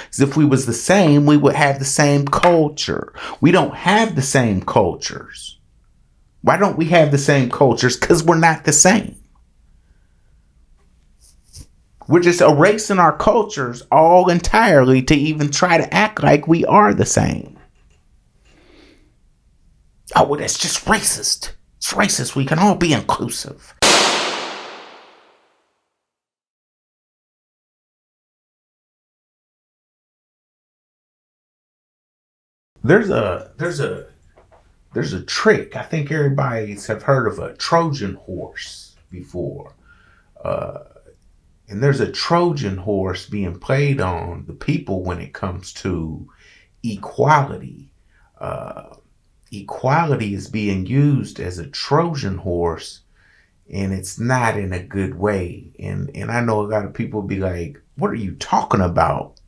Because if we was the same, we would have the same culture. We don't have the same cultures. Why don't we have the same cultures? Because we're not the same. We're just erasing our cultures all entirely to even try to act like we are the same. Oh, well, that's just racist. It's racist. We can all be inclusive. There's a trick. I think everybody's have heard of a Trojan horse before. And there's a Trojan horse being played on the people when it comes to equality. Equality is being used as a Trojan horse, and it's not in a good way. And I know a lot of people be like, "What are you talking about?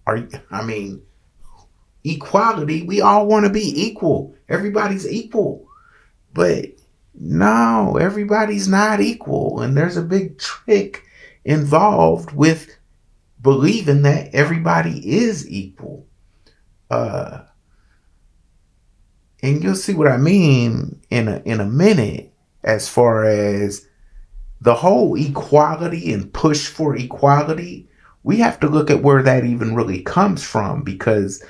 Equality. We all want to be equal. Everybody's equal, but no, everybody's not equal." And there's a big trick involved with believing that everybody is equal. And you'll see what I mean in a minute, as far as the whole equality and push for equality. We have to look at where that even really comes from, because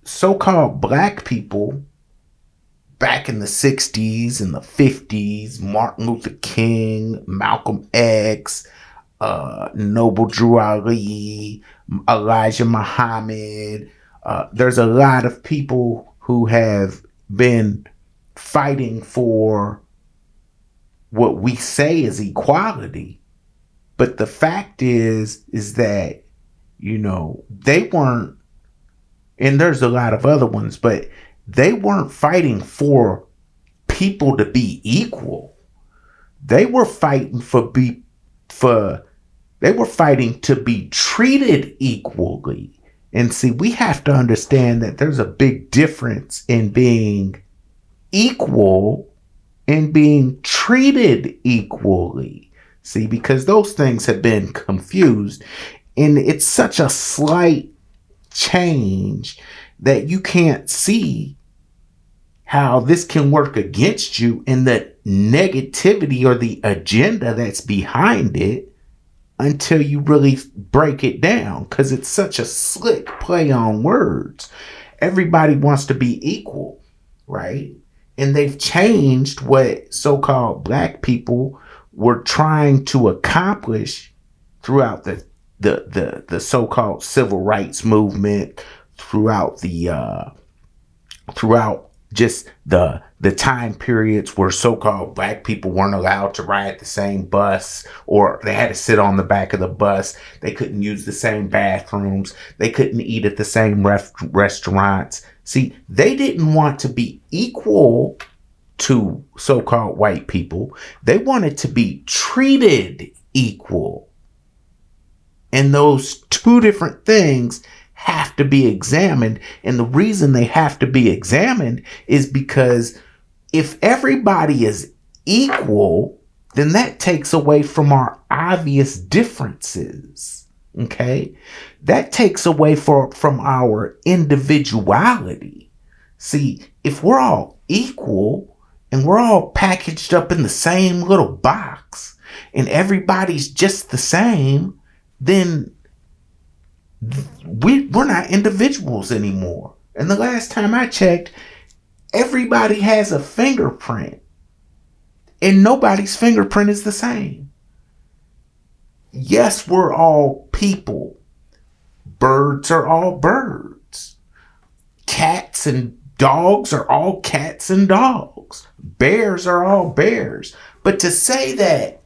so-called black people back in the 60s and the 50s, Martin Luther King, Malcolm X, Noble Drew Ali, Elijah Muhammad. There's a lot of people who have been fighting for what we say is equality. But the fact is that, they weren't, and there's a lot of other ones, but they weren't fighting for people to be equal. They were fighting they were fighting to be treated equally. And see, we have to understand that there's a big difference in being equal and being treated equally. See, because those things have been confused, and it's such a slight change that you can't see how this can work against you and the negativity or the agenda that's behind it until you really break it down, because it's such a slick play on words. Everybody wants to be equal, right? And they've changed what so-called black people were trying to accomplish throughout the so-called civil rights movement, throughout just the time periods where so-called black people weren't allowed to ride the same bus, or they had to sit on the back of the bus. They couldn't use the same bathrooms. They couldn't eat at the same restaurants. See, they didn't want to be equal to so-called white people. They wanted to be treated equal. And those two different things have to be examined. And the reason they have to be examined is because if everybody is equal, then that takes away from our obvious differences. Okay? That takes away from our individuality. See, if we're all equal and we're all packaged up in the same little box and everybody's just the same, then we're not individuals anymore. And the last time I checked, everybody has a fingerprint, and nobody's fingerprint is the same. Yes, we're all people. Birds are all birds. Cats and dogs are all cats and dogs. Bears are all bears. But to say that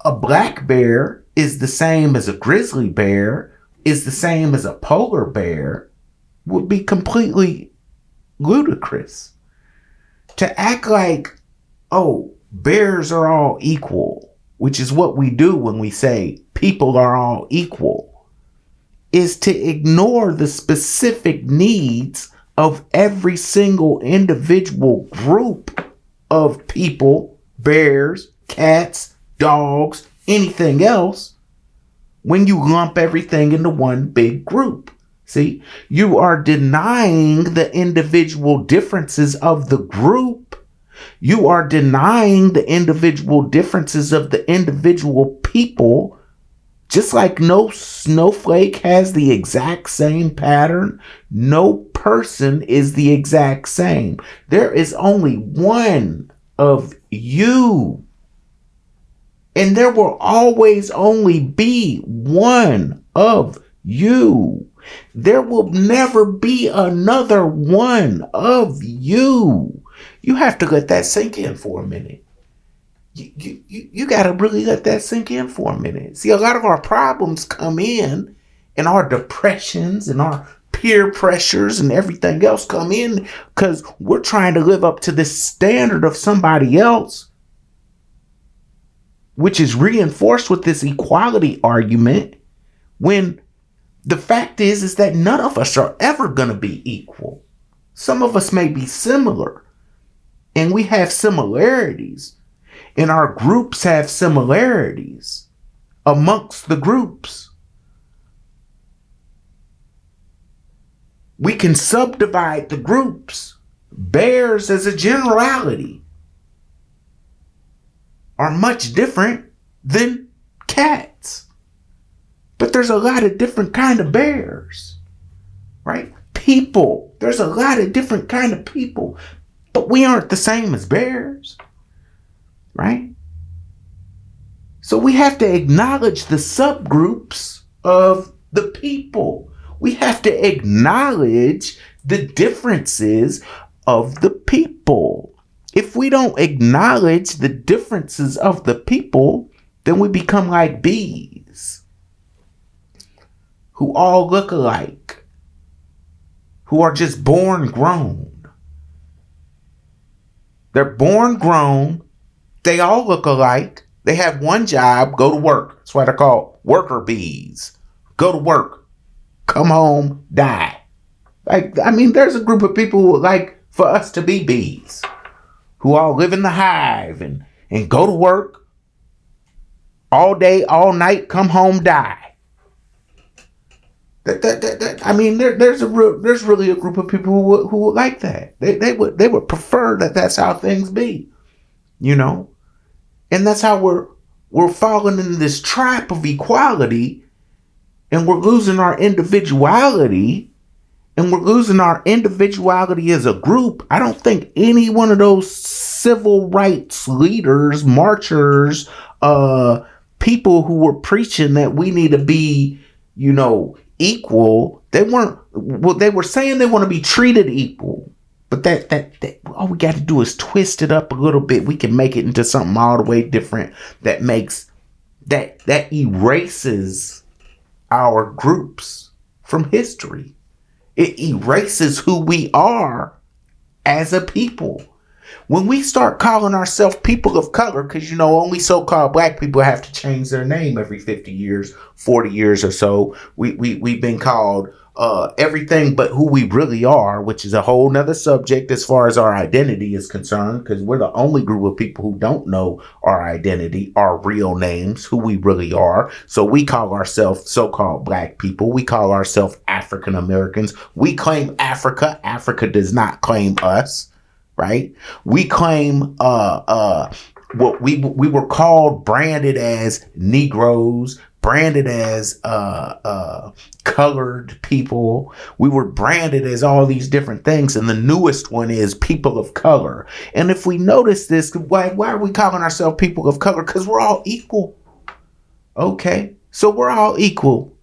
a black bear is the same as a grizzly bear, is the same as a polar bear, would be completely ludicrous. To act like, oh, bears are all equal, which is what we do when we say people are all equal, is to ignore the specific needs of every single individual group of people, bears, cats, dogs, anything else. when you lump everything into one big group. See, you are denying the individual differences of the group. You are denying the individual differences of the individual people. Just like no snowflake has the exact same pattern, no person is the exact same. There is only one of you. And there will always only be one of you. There will never be another one of you. You have to let that sink in for a minute. You got to really let that sink in for a minute. See, a lot of our problems come in, and our depressions and our peer pressures and everything else come in because we're trying to live up to the standard of somebody else, which is reinforced with this equality argument, when the fact is that none of us are ever going to be equal. Some of us may be similar, and we have similarities. And our groups have similarities amongst the groups. We can subdivide the groups. Bears, as a generality, are much different than cats. But there's a lot of different kind of bears, right? People, there's a lot of different kind of people, but we aren't the same as bears. Right? So we have to acknowledge the subgroups of the people. We have to acknowledge the differences of the people. If we don't acknowledge the differences of the people, then we become like bees who all look alike, who are just born grown. They're born grown. They all look alike. They have one job, go to work. That's why they're called worker bees. Go to work, come home, die. There's a group of people who would like for us to be bees, who all live in the hive and go to work all day, all night, come home, die. There's really a group of people who would like that. They would prefer that that's how things be, you know. And that's how we're falling into this trap of equality, and we're losing our individuality, and we're losing our individuality as a group. I don't think any one of those civil rights leaders, marchers, people who were preaching that we need to be, equal, they were saying they want to be treated equal. But that all we got to do is twist it up a little bit. We can make it into something all the way different that erases our groups from history. It erases who we are as a people. When we start calling ourselves people of color, because only so-called black people have to change their name every 50 years, 40 years or so. We've been called everything but who we really are, which is a whole nother subject as far as our identity is concerned, because we're the only group of people who don't know our identity, our real names, who we really are. So we call ourselves so-called black people. We call ourselves African Americans. We claim Africa. Africa does not claim us, right? We claim what we were called, branded as Negroes, branded as colored people. We were branded as all these different things, and the newest one is people of color. And if we notice this, why are we calling ourselves people of color? Because we're all equal. Okay, so we're all equal.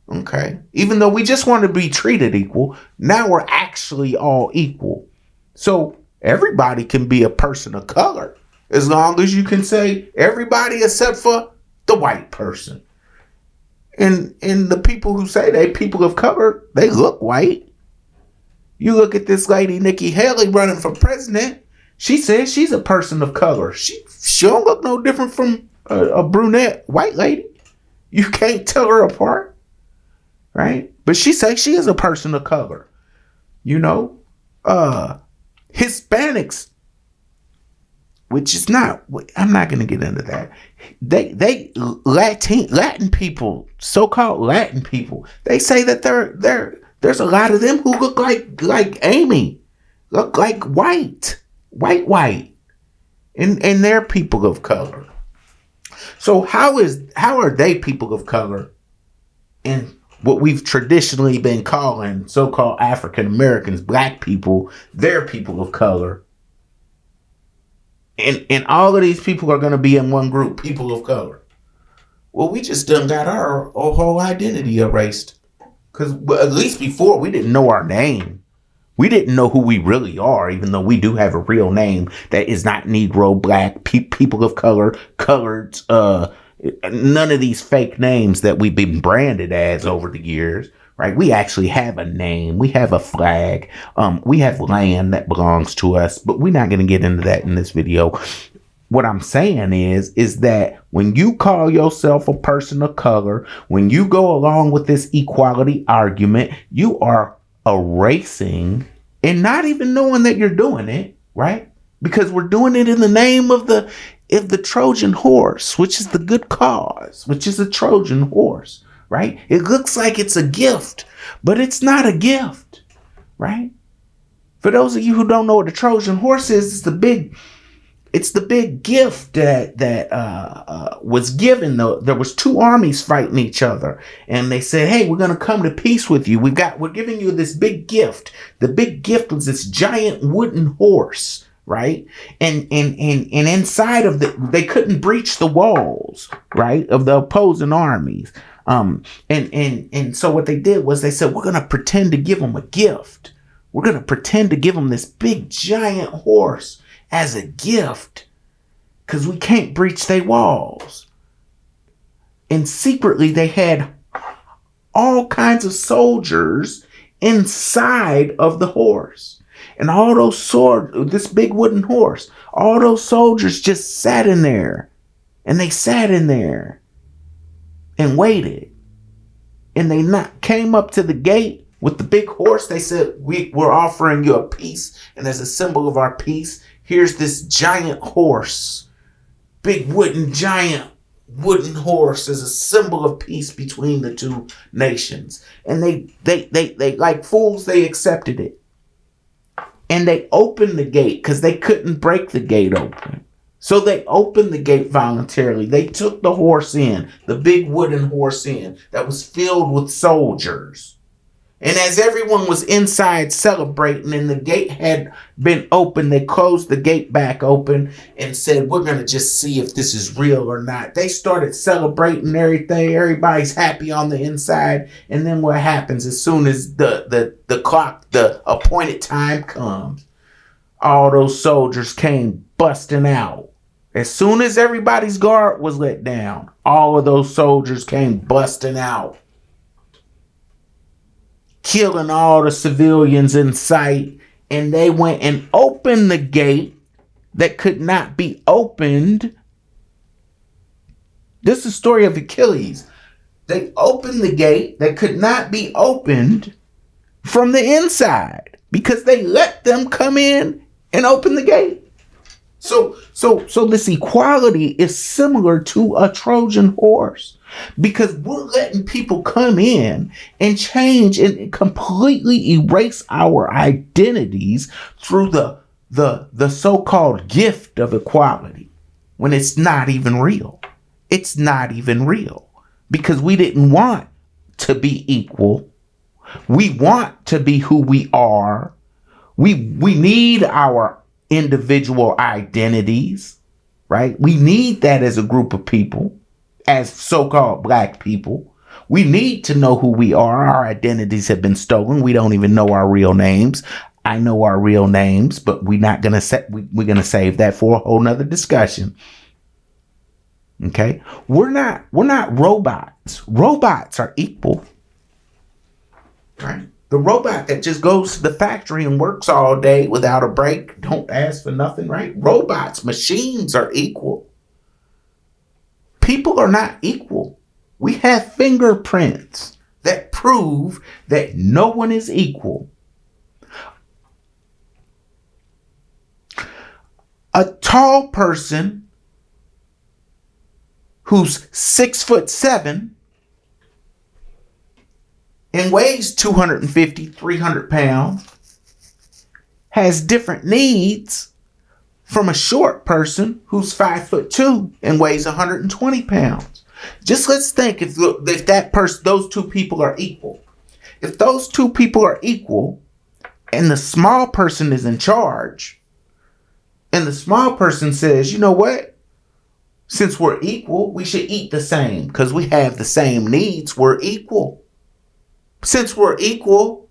Okay, even though we just want to be treated equal, now we're actually all equal. So everybody can be a person of color, as long as you can say everybody except for the white person. And the people who say they people of color, they look white. You look at this lady, Nikki Haley, running for president. She says she's a person of color. She don't look no different from a brunette white lady. You can't tell her apart, right? But she says she is a person of color. Hispanics which is not. I'm not going to get into that. They Latin people, so-called Latin people, they say that there's a lot of them who look like Amy, look like white, and they're people of color. So how are they people of color in what we've traditionally been calling so-called African Americans, black people? They're people of color. And all of these people are going to be in one group, people of color. Well, we just done got our whole identity erased. Because at least before, we didn't know our name. We didn't know who we really are, even though we do have a real name that is not Negro, black, people of color, coloreds, none of these fake names that we've been branded as over the years. Right? We actually have a name. We have a flag. We have land that belongs to us, but we're not going to get into that in this video. What I'm saying is that when you call yourself a person of color, when you go along with this equality argument, you are erasing and not even knowing that you're doing it, right? Because we're doing it in the name of the Trojan Horse, which is the good cause, which is a Trojan Horse. Right? It looks like it's a gift, but it's not a gift, right? For those of you who don't know what the Trojan Horse is, it's the big gift that was given. There was two armies fighting each other, and they said, "Hey, we're going to come to peace with you. We're giving you this big gift." The big gift was this giant wooden horse, right? And inside of they couldn't breach the walls, right, of the opposing armies. And so what they did was they said, we're going to pretend to give them a gift. We're going to pretend to give them this big giant horse as a gift because we can't breach their walls. And secretly they had all kinds of soldiers inside of the horse. And all those this big wooden horse, all those soldiers just sat in there. And they sat in there and waited. And they came up to the gate with the big horse. They said, we're offering you a peace. And as a symbol of our peace, here's this giant horse. Big giant wooden horse as a symbol of peace between the two nations. And they like fools, they accepted it. And they opened the gate because they couldn't break the gate open. So they opened the gate voluntarily. They took the horse in, the big wooden horse in, that was filled with soldiers. And as everyone was inside celebrating and the gate had been open, they closed the gate back open and said, we're going to just see if this is real or not. They started celebrating everything. Everybody's happy on the inside. And then what happens as soon as the clock, the appointed time comes, all those soldiers came busting out. As soon as everybody's guard was let down, all of those soldiers came busting out, killing all the civilians in sight. And they went and opened the gate that could not be opened. This is the story of Achilles. They opened the gate that could not be opened from the inside because they let them come in and open the gate. So this equality is similar to a Trojan horse because we're letting people come in and change and completely erase our identities through the so-called gift of equality when it's not even real. It's not even real because we didn't want to be equal. We want to be who we are. We need our individual identities, right? We need that as a group of people, as so-called black people. We need to know who we are. Our identities have been stolen. We don't even know our real names. I know our real names, but we're not gonna we're gonna save that for a whole nother discussion. Okay, we're not robots. Robots are equal, right? The robot that just goes to the factory and works all day without a break, don't ask for nothing, right? Robots, machines are equal. People are not equal. We have fingerprints that prove that no one is equal. A tall person who's 6'7" and weighs 250, 300 pounds has different needs from a short person who's 5'2" and weighs 120 pounds. Just let's think if that person, those two people are equal. If those two people are equal and the small person is in charge and the small person says, you know what? Since we're equal, we should eat the same because we have the same needs. We're equal. Since we're equal,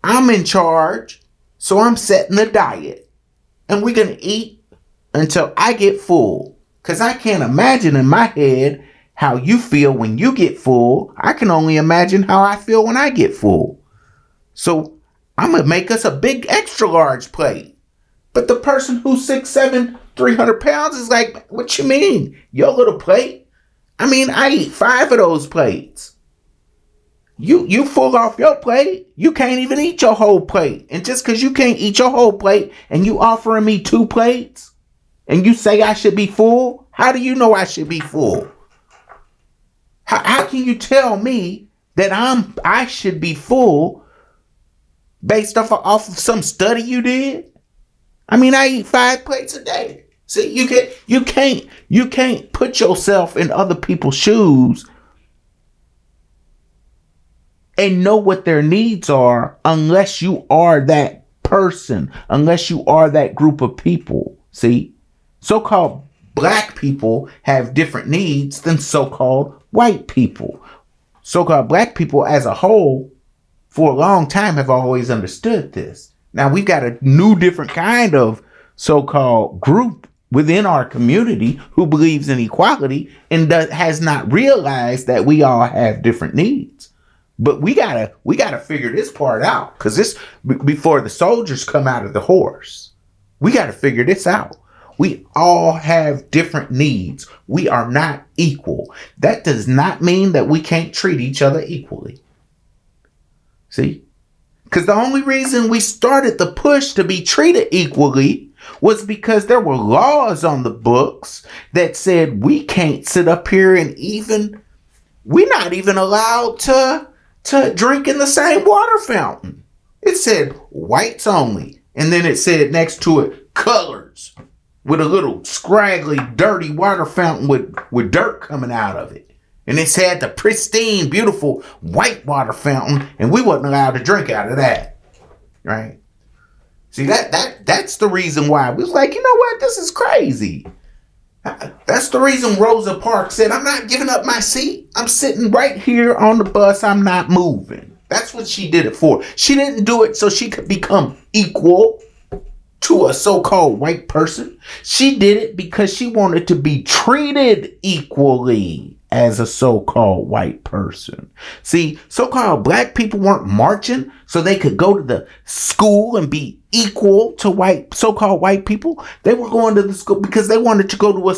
I'm in charge, so I'm setting the diet. And we're going to eat until I get full. Because I can't imagine in my head how you feel when you get full. I can only imagine how I feel when I get full. So I'm going to make us a big extra large plate. But the person who's 6'7", 300 pounds is like, what you mean? Your little plate? I mean, I eat 5 of those plates. You full off your plate. You can't even eat your whole plate. And just because you can't eat your whole plate and you offering me 2 plates and you say I should be full, how do you know I should be full? How can you tell me that I should be full based off of some study you did? I mean, I eat 5 plates a day. See, you can't put yourself in other people's shoes and know what their needs are unless you are that person, unless you are that group of people. See, so-called black people have different needs than so-called white people. So-called black people as a whole, for a long time, have always understood this. Now, we've got a new, different kind of so-called group within our community who believes in equality and has not realized that we all have different needs. But we gotta figure this part out, because this before the soldiers come out of the horse. We gotta figure this out. We all have different needs. We are not equal. That does not mean that we can't treat each other equally. See? Because the only reason we started the push to be treated equally was because there were laws on the books that said we can't sit up here and we're not even allowed to drink in the same water fountain. It said whites only. And then it said next to it, colors, with a little scraggly, dirty water fountain with dirt coming out of it. And it had the pristine, beautiful white water fountain, and we wasn't allowed to drink out of that. Right? See, that's the reason why. We was like, you know what? This is crazy. That's the reason Rosa Parks said, I'm not giving up my seat. I'm sitting right here on the bus. I'm not moving. That's what she did it for. She didn't do it so she could become equal to a so-called white person. She did it because she wanted to be treated equally as a so-called white person. See, so-called black people weren't marching so they could go to the school and be equal to so-called white people. They were going to the school because they wanted to go to a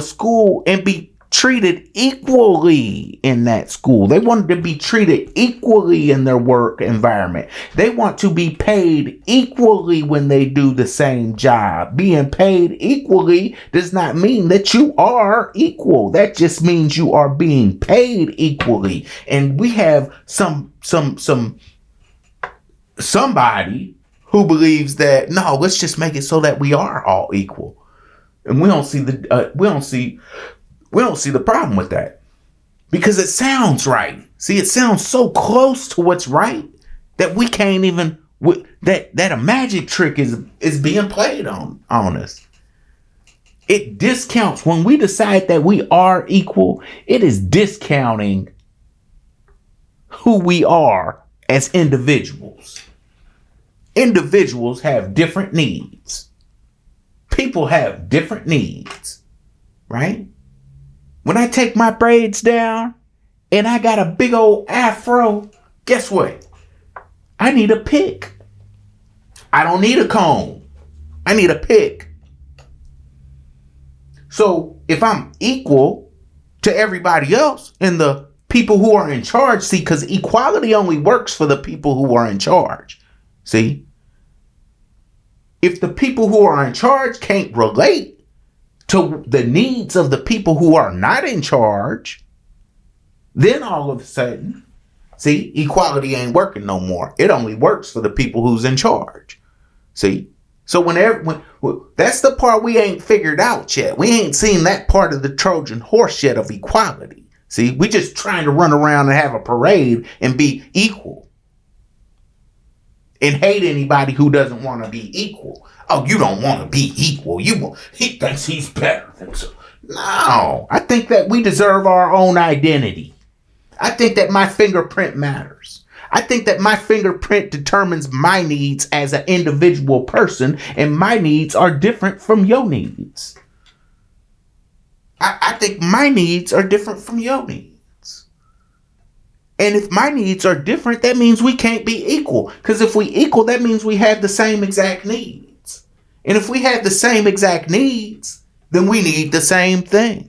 school and be treated equally in that school. They wanted to be treated equally in their work environment. They want to be paid equally when they do the same job. Being paid equally does not mean that you are equal. That just means you are being paid equally. And we have somebody who believes that, no, let's just make it so that we are all equal. And we don't see the problem with that, because it sounds right. See, it sounds so close to what's right that we can't even, that a magic trick is being played on us. It discounts when we decide that we are equal. It is discounting who we are as individuals. Individuals have different needs. People have different needs, right? When I take my braids down and I got a big old afro, guess what? I need a pick. I don't need a comb. I need a pick. So if I'm equal to everybody else and the people who are in charge, see, because equality only works for the people who are in charge. See? If the people who are in charge can't relate to the needs of the people who are not in charge, then all of a sudden, see, equality ain't working no more. It only works for the people who's in charge. See? So when that's the part we ain't figured out yet. We ain't seen that part of the Trojan Horse yet of equality. See, we just trying to run around and have a parade and be equal. And hate anybody who doesn't want to be equal. Oh, you don't want to be equal. He thinks he's better than so. No, I think that we deserve our own identity. I think that my fingerprint matters. I think that my fingerprint determines my needs as an individual person, and my needs are different from your needs. I think my needs are different from your needs. And if my needs are different, that means we can't be equal. Because if we equal, that means we have the same exact needs. And if we have the same exact needs, then we need the same thing.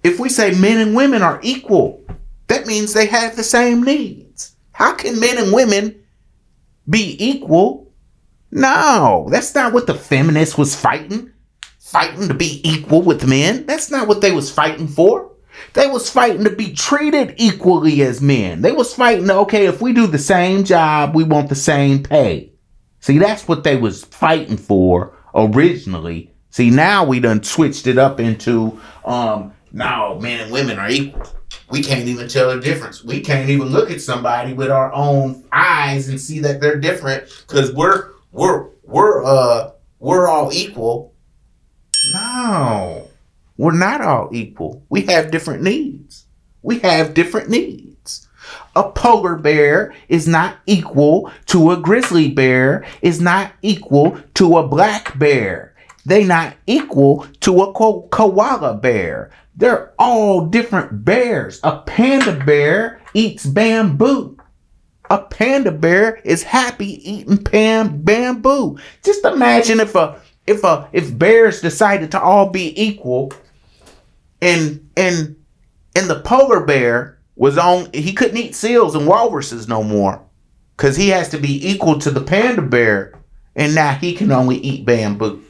If we say men and women are equal, that means they have the same needs. How can men and women be equal? No, that's not what the feminists was fighting to be equal with men. That's not what they was fighting for. They was fighting to be treated equally as men. They was fighting, okay, if we do the same job, we want the same pay. See, that's what they was fighting for originally. See, now we done switched it up into, no, men and women are equal. We can't even tell the difference. We can't even look at somebody with our own eyes and see that they're different because we're all equal. No, we're not all equal. We have different needs. A polar bear is not equal to a grizzly bear, is not equal to a black bear. They're not equal to a koala bear. They're all different bears. A panda bear eats bamboo. A panda bear is happy eating bamboo. Just imagine if bears decided to all be equal and the polar bear he couldn't eat seals and walruses no more because he has to be equal to the panda bear, and now he can only eat bamboo.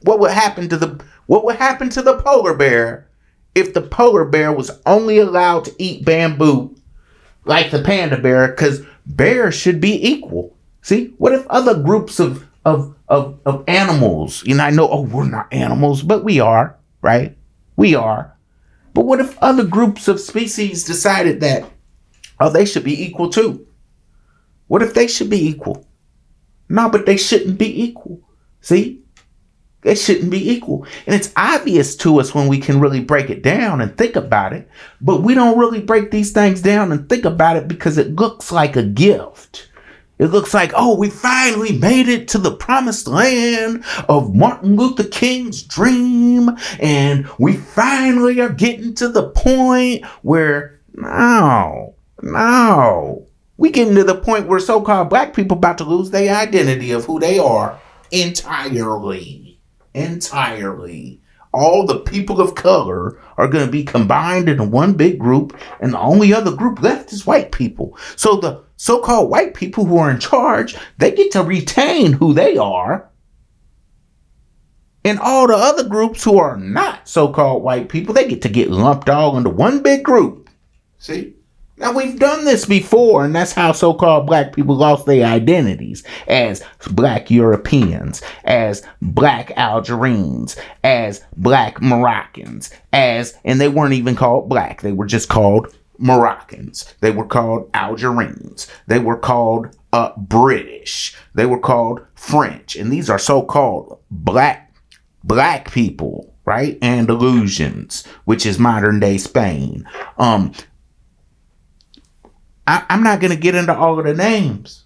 What would happen to the polar bear if the polar bear was only allowed to eat bamboo like the panda bear? Because bears should be equal. See, what if other groups of animals, I know, we're not animals, but we are, right? We are. But what if other groups of species decided that, they should be equal too? What if they should be equal? No, but they shouldn't be equal. See? They shouldn't be equal. And it's obvious to us when we can really break it down and think about it, but we don't really break these things down and think about it because it looks like a gift. It looks like, we finally made it to the promised land of Martin Luther King's dream. And we finally are getting to the point where, no. We getting to the point where so-called black people about to lose their identity of who they are entirely. All the people of color are going to be combined into one big group, and the only other group left is white people. So the so-called white people who are in charge, they get to retain who they are. And all the other groups who are not so-called white people, they get lumped all into one big group. See? Now, we've done this before, and that's how so-called black people lost their identities as black Europeans, as black Algerians, as black Moroccans, and they weren't even called black. They were just called Moroccans. They were called Algerians. They were called British. They were called French. And these are so-called black people, right? Andalusians, which is modern-day Spain. I'm not going to get into all of the names,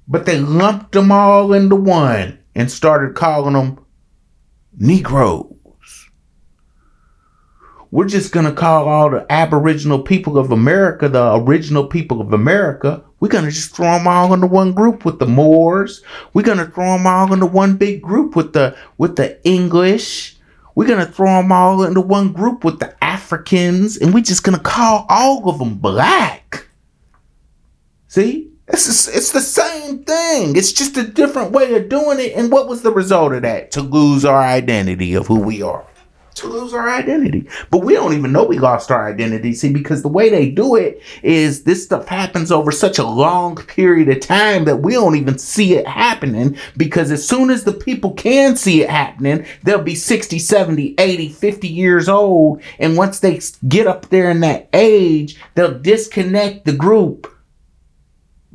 but they lumped them all into one and started calling them Negroes. We're just going to call all the Aboriginal people of America the original people of America. We're going to just throw them all into one group with the Moors. We're going to throw them all into one big group with the English. We're going to throw them all into one group with the Africans, and we're just going to call all of them black. See? It's the same thing. It's just a different way of doing it. And what was the result of that? To lose our identity of who we are. To lose our identity. But we don't even know we lost our identity. See, because the way they do it is this stuff happens over such a long period of time that we don't even see it happening. Because as soon as the people can see it happening, they'll be 60, 70, 80, 50 years old. And once they get up there in that age, they'll disconnect the group.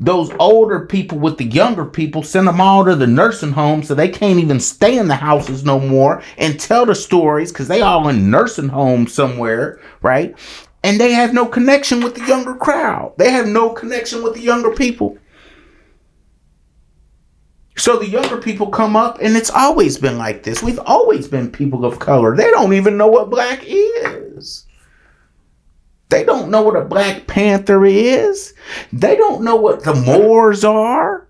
Those older people with the younger people, send them all to the nursing home so they can't even stay in the houses no more and tell the stories because they all in nursing homes somewhere, right? And they have no connection with the younger crowd. They have no connection with the younger people. So the younger people come up, and it's always been like this. We've always been people of color. They don't even know what black is. They don't know what a Black Panther is. They don't know what the Moors are.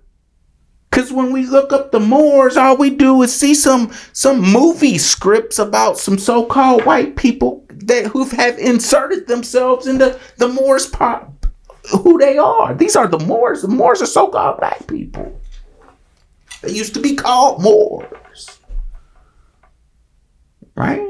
Because when we look up the Moors, all we do is see some movie scripts about some so-called white people who have inserted themselves into the Moors pop, who they are. These are the Moors. The Moors are so-called black people. They used to be called Moors. Right?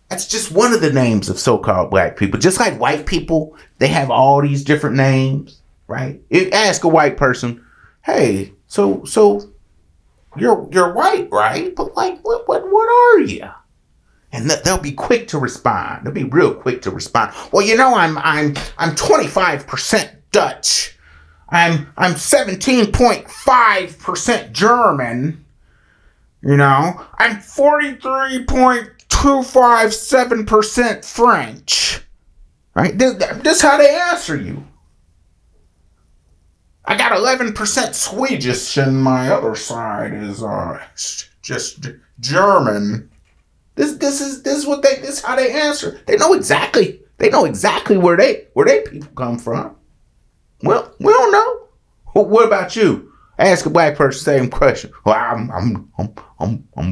That's just one of the names of so-called black people. Just like white people, they have all these different names, right? Ask a white person, hey, so you're white, right? But like, what are you? And they'll be quick to respond. They'll be real quick to respond. Well, you know, I'm 25% Dutch. I'm 17.5% German. You know, I'm 43.257% French. Right? This how they answer you. I got 11% Swedish, and my other side is just German. This is how they answer. They know exactly where they people come from. Well, we don't know. What about you? Ask a black person the same question. Well, I'm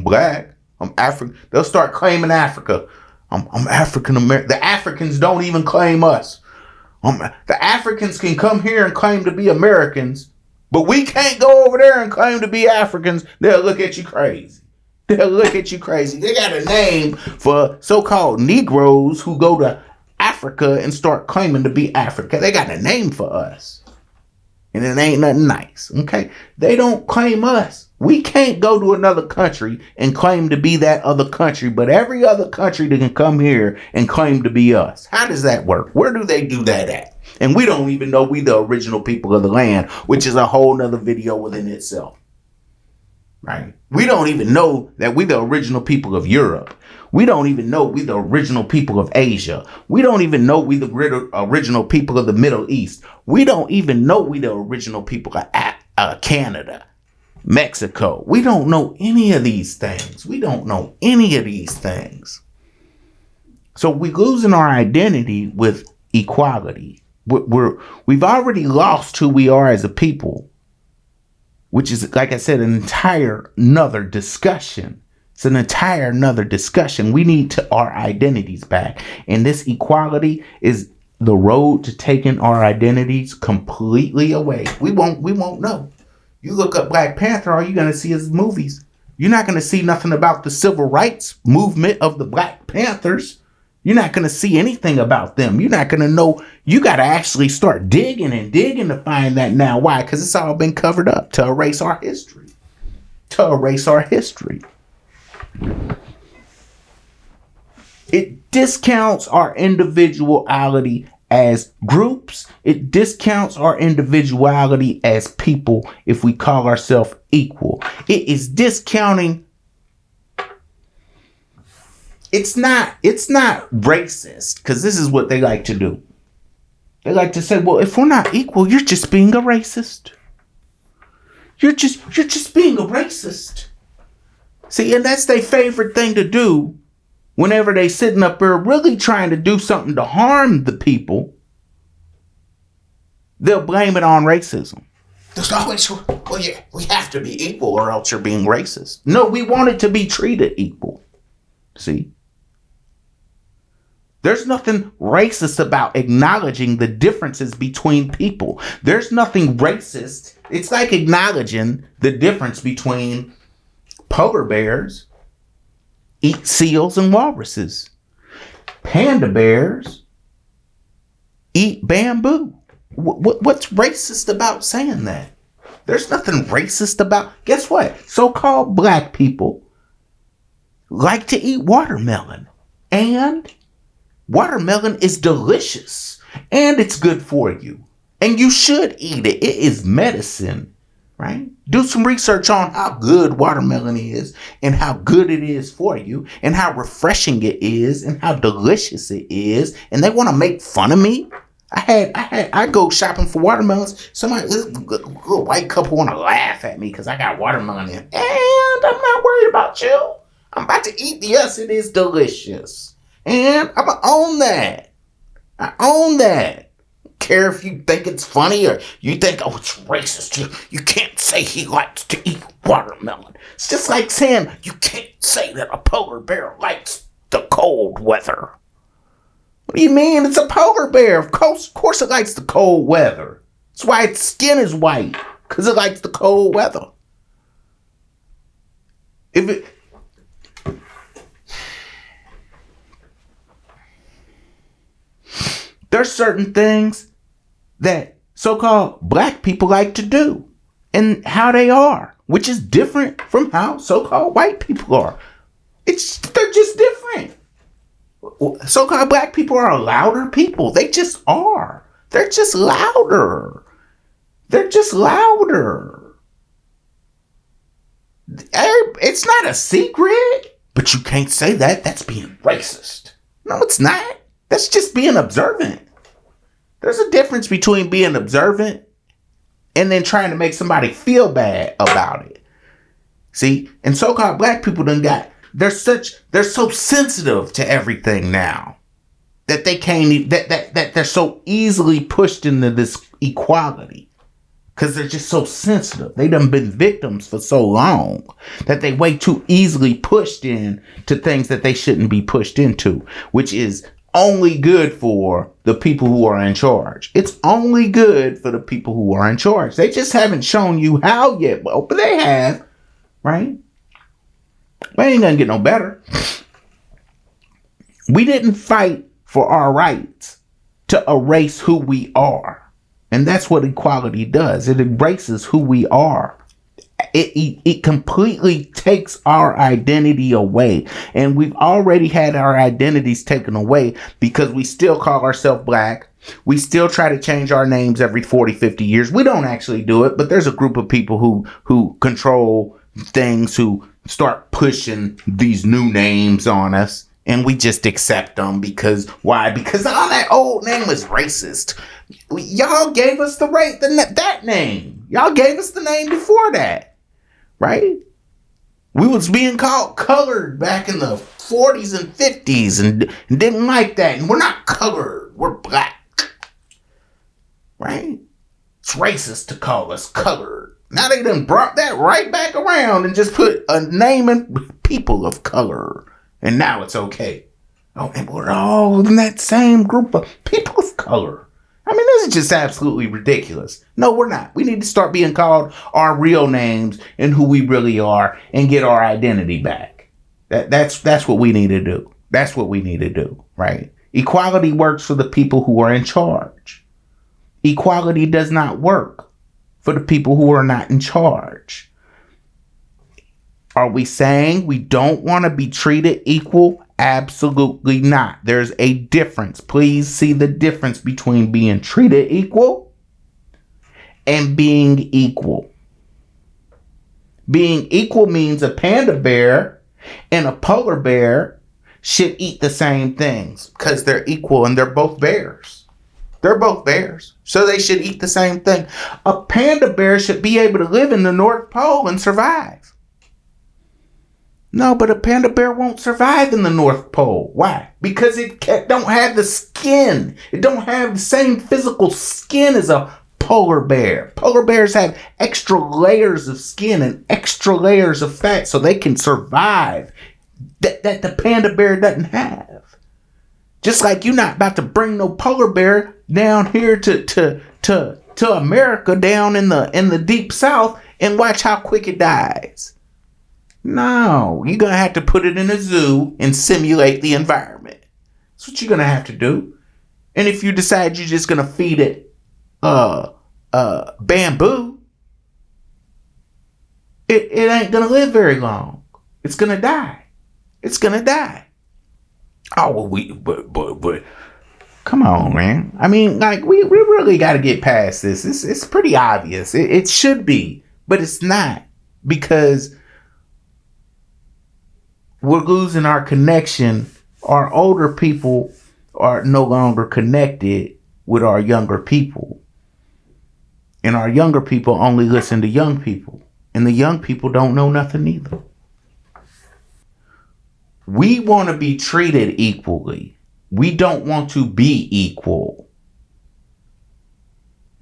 black. I'm African. They'll start claiming Africa. I'm African American. The Africans don't even claim us. The Africans can come here and claim to be Americans, but we can't go over there and claim to be Africans. They'll look at you crazy. They got a name for so-called Negroes who go to Africa and start claiming to be Africa. They got a name for us. And it ain't nothing nice, okay? They don't claim us. We can't go to another country and claim to be that other country, but every other country that can come here and claim to be us. How does that work? Where do they do that at? And we don't even know we the original people of the land, which is a whole nother video within itself. Right? We don't even know that we the original people of Europe. We don't even know we the original people of Asia. We don't even know we the original people of the Middle East. We don't even know we the original people of Canada, Mexico. We don't know any of these things. So we're losing our identity with equality. We've already lost who we are as a people, which is, like I said, an entire another discussion. It's an entire another discussion. We need our identities back. And this equality is the road to taking our identities completely away. We won't know. You look up Black Panther, all you're going to see is movies. You're not going to see nothing about the civil rights movement of the Black Panthers. You're not going to see anything about them. You're not going to know. You got to actually start digging to find that now. Why? Because it's all been covered up to erase our history. It discounts our individuality as groups. It discounts our individuality as people if we call ourselves equal. It is discounting. It's not racist, because this is what they like to do. They like to say, well, if we're not equal, you're just being a racist. You're just being a racist. See, and that's their favorite thing to do whenever they sitting up there really trying to do something to harm the people. They'll blame it on racism. There's always, well, yeah, we have to be equal or else you're being racist. No, we want it to be treated equal. See? There's nothing racist about acknowledging the differences between people. There's nothing racist. It's like acknowledging the difference between polar bears eat seals and walruses. Panda bears eat bamboo. What's racist about saying that? There's nothing racist about. Guess what? So-called black people like to eat watermelon. And watermelon is delicious. And it's good for you. And you should eat it. It is medicine. Right? Do some research on how good watermelon is and how good it is for you and how refreshing it is and how delicious it is. And they want to make fun of me. I go shopping for watermelons. Somebody, this little white couple want to laugh at me because I got watermelon in. And I'm not worried about you. I'm about to eat. Yes, it is delicious. And I'm going to own that. I own that. Care if you think it's funny or you think, oh, it's racist. You can't say he likes to eat watermelon. It's just like saying you can't say that a polar bear likes the cold weather. What do you mean? It's a polar bear. Of course it likes the cold weather. That's why its skin is white, because it likes the cold weather. There's certain things that so-called black people like to do and how they are, which is different from how so-called white people are. They're just different. So-called black people are louder people. They just are. They're just louder. They're just louder. It's not a secret, but you can't say that. That's being racist. No, it's not. That's just being observant. There's a difference between being observant and then trying to make somebody feel bad about it. See, and so-called black people they're so sensitive to everything now that they can't, that they're so easily pushed into this equality because they're just so sensitive. They done been victims for so long that they way too easily pushed in to things that they shouldn't be pushed into, which is only good for the people who are in charge. It's only good for the people who are in charge. They just haven't shown you how yet, but they have, right? We ain't gonna get no better. We didn't fight for our rights to erase who we are. And that's what equality does. It erases who we are. It completely takes our identity away. And we've already had our identities taken away because we still call ourselves black. We still try to change our names every 40, 50 years. We don't actually do it, but there's a group of people who control things, who start pushing these new names on us. And we just accept them because why? Because all that old name was racist. Y'all gave us that name. Y'all gave us the name before that. Right? We was being called colored back in the 40s and 50s and didn't like that. And we're not colored. We're black. Right? It's racist to call us colored. Now they done brought that right back around and just put a name in people of color. And now it's okay. Oh, and we're all in that same group of people of color. I mean, this is just absolutely ridiculous. No, we're not. We need to start being called our real names and who we really are and get our identity back. That's what we need to do. That's what we need to do, right? Equality works for the people who are in charge. Equality does not work for the people who are not in charge. Are we saying we don't want to be treated equal? Absolutely not. There's a difference. Please see the difference between being treated equal and being equal. Being equal means a panda bear and a polar bear should eat the same things because they're equal and they're both bears. They're both bears, so they should eat the same thing. A panda bear should be able to live in the North Pole and survive. No, but a panda bear won't survive in the North Pole. Why? Because it don't have the skin. It don't have the same physical skin as a polar bear. Polar bears have extra layers of skin and extra layers of fat so they can survive that the panda bear doesn't have. Just like you're not about to bring no polar bear down here to America down in the deep south and watch how quick it dies. No, you're gonna have to put it in a zoo and simulate the environment. That's what you're gonna have to do. And if you decide you're just gonna feed it bamboo, it ain't gonna live very long. It's gonna die. It's gonna die. Oh well, but come on, man. I mean, like we really got to get past this. It's pretty obvious. It should be, but it's not, because we're losing our connection. Our older people are no longer connected with our younger people. And our younger people only listen to young people. And the young people don't know nothing either. We want to be treated equally. We don't want to be equal.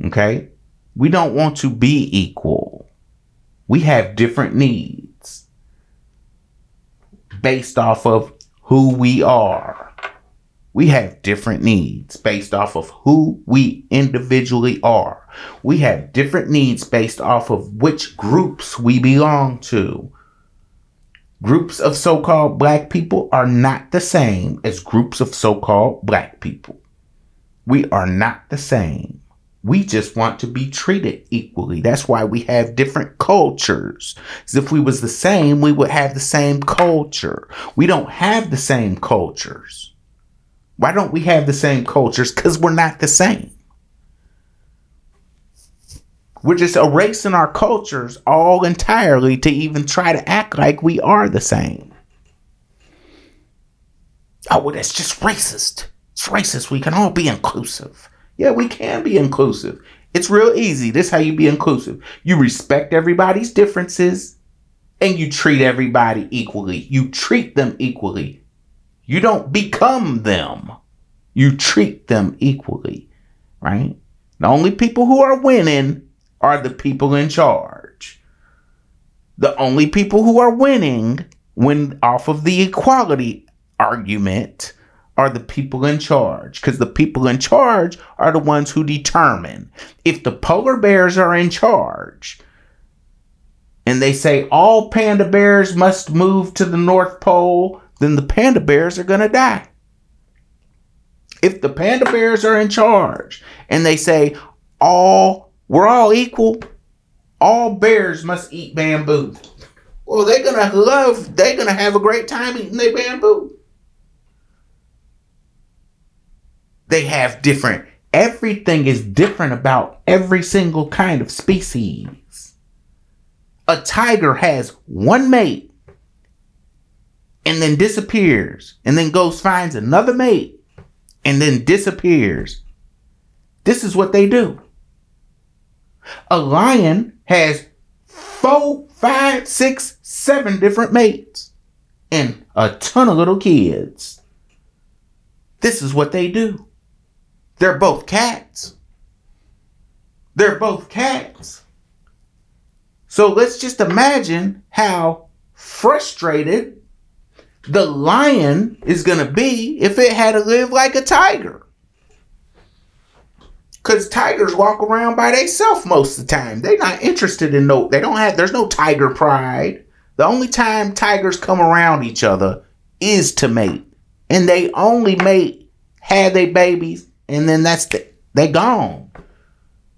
Okay? We don't want to be equal. We have different needs based off of who we are. We have different needs based off of who we individually are. We have different needs based off of which groups we belong to. Groups of so-called black people are not the same as groups of so-called black people. We are not the same. We just want to be treated equally. That's why we have different cultures. As if we was the same, we would have the same culture. We don't have the same cultures. Why don't we have the same cultures? Because we're not the same. We're just erasing our cultures all entirely to even try to act like we are the same. Oh, well, that's just racist. It's racist. We can all be inclusive. Yeah, we can be inclusive. It's real easy. This is how you be inclusive. You respect everybody's differences and you treat everybody equally. You treat them equally. You don't become them. You treat them equally, right? The only people who are winning are the people in charge. The only people who are winning when off of the equality argument are the people in charge, because the people in charge are the ones who determine. If the polar bears are in charge and they say all panda bears must move to the North Pole, then the panda bears are going to die. If the panda bears are in charge and they say we're all equal, all bears must eat bamboo, well, they're going to have a great time eating their bamboo. They have everything is different about every single kind of species. A tiger has one mate and then disappears, and then finds another mate and then disappears. This is what they do. A lion has 4, 5, 6, 7 different mates and a ton of little kids. This is what they do. They're both cats. They're both cats. So let's just imagine how frustrated the lion is going to be if it had to live like a tiger. Because tigers walk around by themselves most of the time. They're not interested in there's no tiger pride. The only time tigers come around each other is to mate. And they only mate, have their babies, and then they gone.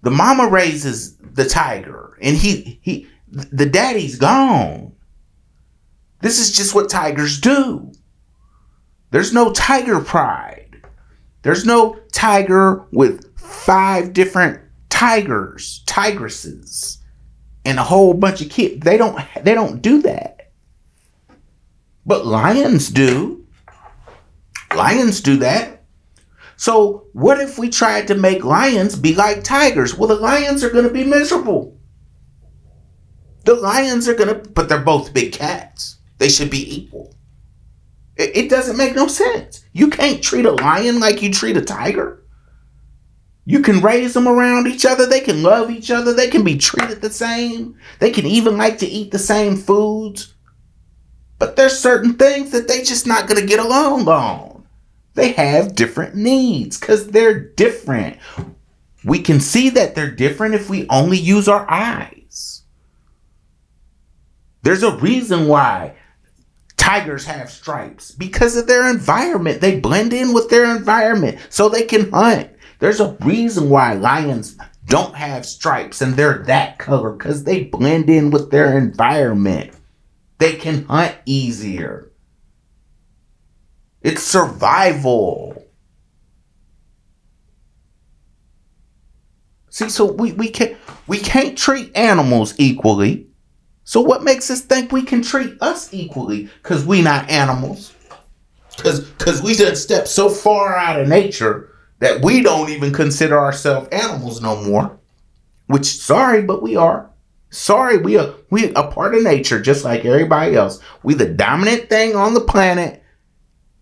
The mama raises the tiger, and the daddy's gone. This is just what tigers do. There's no tiger pride. There's no tiger with 5 different tigresses, and a whole bunch of kids. They don't do that. But lions do. Lions do that. So what if we tried to make lions be like tigers? Well, the lions are going to be miserable. The lions are but they're both big cats. They should be equal. It doesn't make no sense. You can't treat a lion like you treat a tiger. You can raise them around each other. They can love each other. They can be treated the same. They can even like to eat the same foods. But there's certain things that they just not going to get along on. They have different needs because they're different. We can see that they're different if we only use our eyes. There's a reason why tigers have stripes, because of their environment. They blend in with their environment so they can hunt. There's a reason why lions don't have stripes and they're that color, because they blend in with their environment. They can hunt easier. It's survival. See, so we can't treat animals equally. So what makes us think we can treat us equally? Because we not animals. Because we done stepped so far out of nature that we don't even consider ourselves animals no more. Which, sorry, but we are. Sorry, we are a part of nature just like everybody else. We the dominant thing on the planet,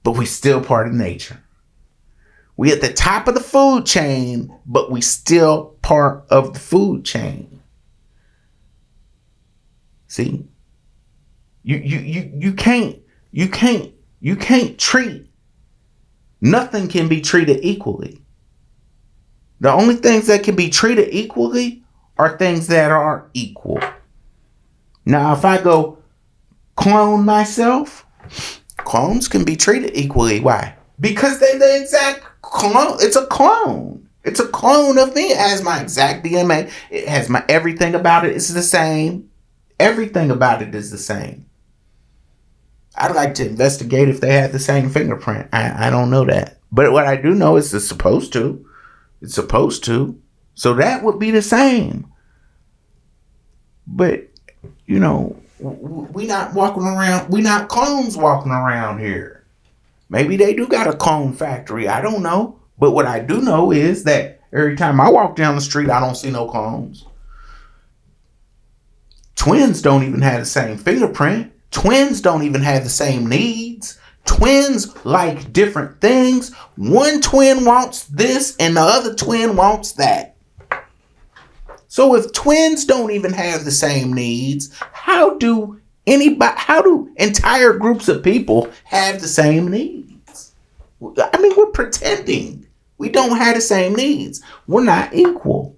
but we still part of nature. We at the top of the food chain, but we still part of the food chain. See, you can't treat, nothing can be treated equally. The only things that can be treated equally are things that are equal. Now, if I go clone myself, clones can be treated equally. Why? Because they're the exact clone. It's a clone. It's a clone of me. It has my exact DNA. It has my everything about it. It's the same. Everything about it is the same. I'd like to investigate if they had the same fingerprint. I don't know that. But what I do know is it's supposed to. It's supposed to. So that would be the same. But, you know, we not walking around. We not clones walking around here. Maybe they do got a clone factory. I don't know. But what I do know is that every time I walk down the street, I don't see no clones. Twins don't even have the same fingerprint. Twins don't even have the same needs. Twins like different things. One twin wants this and the other twin wants that. So if twins don't even have the same needs, how do entire groups of people have the same needs? I mean, we're pretending we don't have the same needs. We're not equal.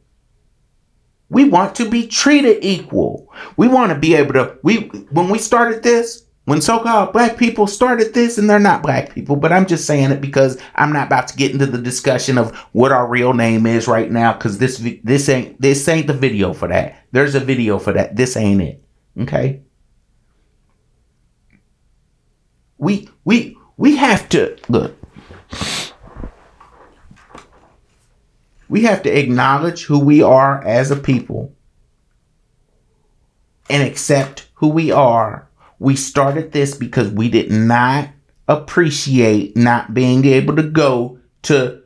We want to be treated equal. We want to be able to, when we started this, when so-called black people started this, and they're not black people, but I'm just saying it because I'm not about to get into the discussion of what our real name is right now, because this ain't the video for that. There's a video for that. This ain't it. Okay? We have to, look. We have to acknowledge who we are as a people and accept who we are. We started this because we did not appreciate not being able to go to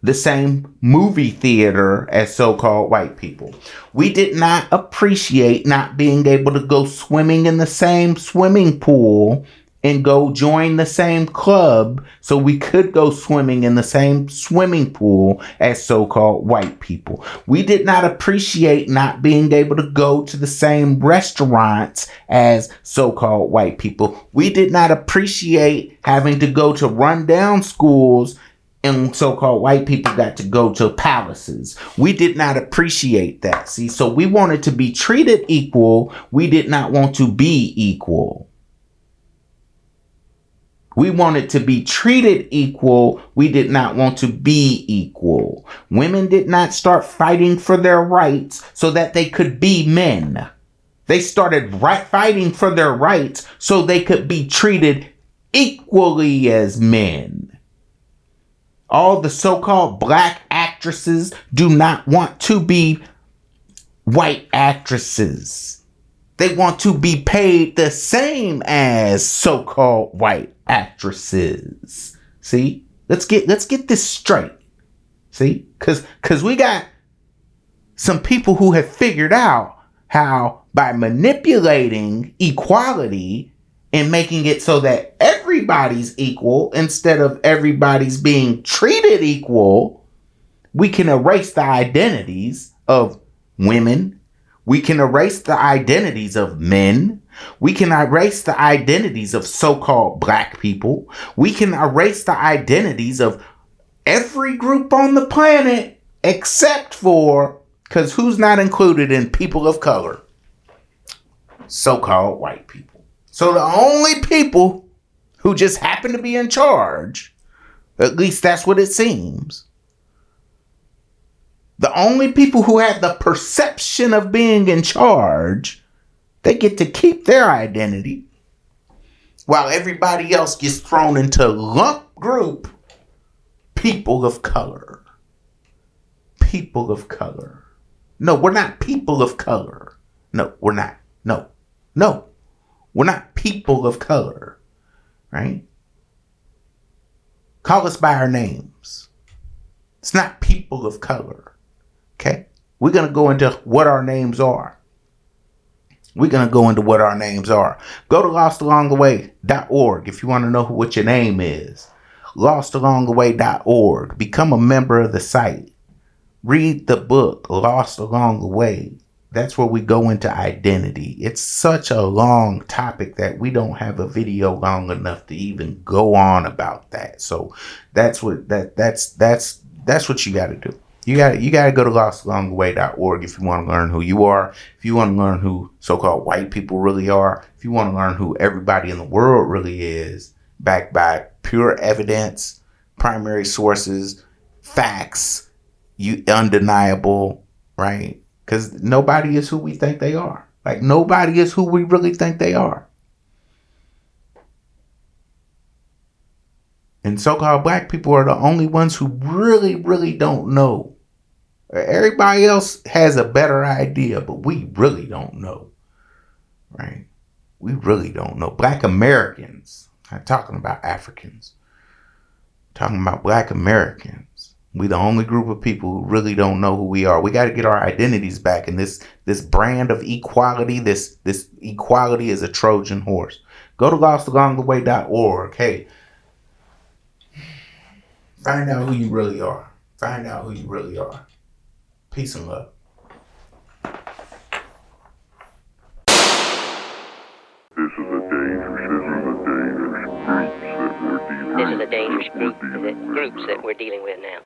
the same movie theater as so-called white people. We did not appreciate not being able to go swimming in the same swimming pool and go join the same club so we could go swimming in the same swimming pool as so-called white people. We did not appreciate not being able to go to the same restaurants as so-called white people. We did not appreciate having to go to rundown schools and so-called white people got to go to palaces. We did not appreciate that. See, so we wanted to be treated equal. We did not want to be equal. We wanted to be treated equal. We did not want to be equal. Women did not start fighting for their rights so that they could be men. They started fighting for their rights so they could be treated equally as men. All the so-called black actresses do not want to be white actresses. They want to be paid the same as so-called white actresses. See? Let's get this straight. See? Cause we got some people who have figured out how by manipulating equality and making it so that everybody's equal instead of everybody's being treated equal, we can erase the identities of women. We can erase the identities of men. We can erase the identities of so-called black people. We can erase the identities of every group on the planet except for, because who's not included in people of color? So-called white people. So the only people who just happen to be in charge, at least that's what it seems, the only people who have the perception of being in charge, they get to keep their identity, while everybody else gets thrown into lump group people of color. People of color. No, we're not people of color. No, we're not. No. We're not people of color. Right? Call us by our names. It's not people of color. Okay? We're going to go into what our names are. Go to lostalongtheway.org if you want to know what your name is. Lostalongtheway.org. Become a member of the site. Read the book, Lost Along the Way. That's where we go into identity. It's such a long topic that we don't have a video long enough to even go on about that. So that's what that's what you got to do. You got to go to lostalongtheway.org if you want to learn who you are, if you want to learn who so-called white people really are, if you want to learn who everybody in the world really is, backed by pure evidence, primary sources, facts, undeniable, right? Because nobody is who we think they are. Like, nobody is who we really think they are. And so-called black people are the only ones who really, really don't know. Everybody else has a better idea, but we really don't know. Right? We really don't know. Black Americans. I'm not talking about Africans. I'm talking about black Americans. We the only group of people who really don't know who we are. We got to get our identities back. And this brand of equality, this equality is a Trojan horse. Go to lostalongtheway.org. Hey, find out who you really are. Find out who you really are. Peace and love. This is a dangerous group that we're dealing with now.